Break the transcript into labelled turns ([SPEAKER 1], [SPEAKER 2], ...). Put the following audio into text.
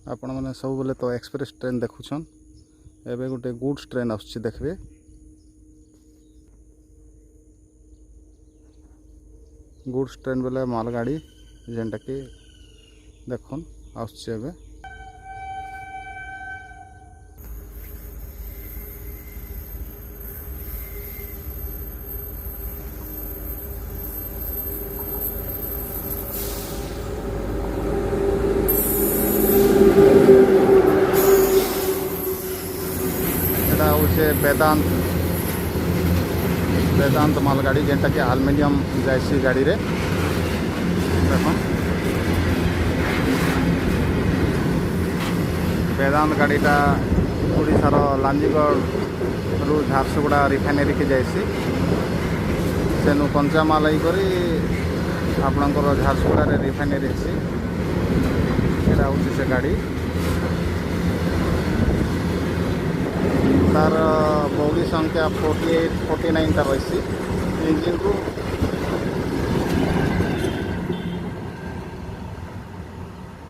[SPEAKER 1] आपण मैंने सब बोले तो एक्सप्रेस ट्रेन देखुछन एबे गोटे गुड्स ट्रेन आसुची देखबे गुड्स ट्रेन बोले मालगाड़ी जेनटा कि देखुन आसुची एबे वेदांत वेदांत मालगाड़ी जेनटा कि आलुमिनियम जाइसी गाड़ी रे देख वेदांत गाड़ीटा ओडिशार लांजीगढ़ रु झारसुगुड़ा रिफाइनरी के जाइसी सेनु कंचामाल करी आपणकर झारसुगुड़ा रे रिफाइनरी हेसी एटा होची से गाड़ी तार बॉडी संख्या 48 49 तार रही इंजिन रु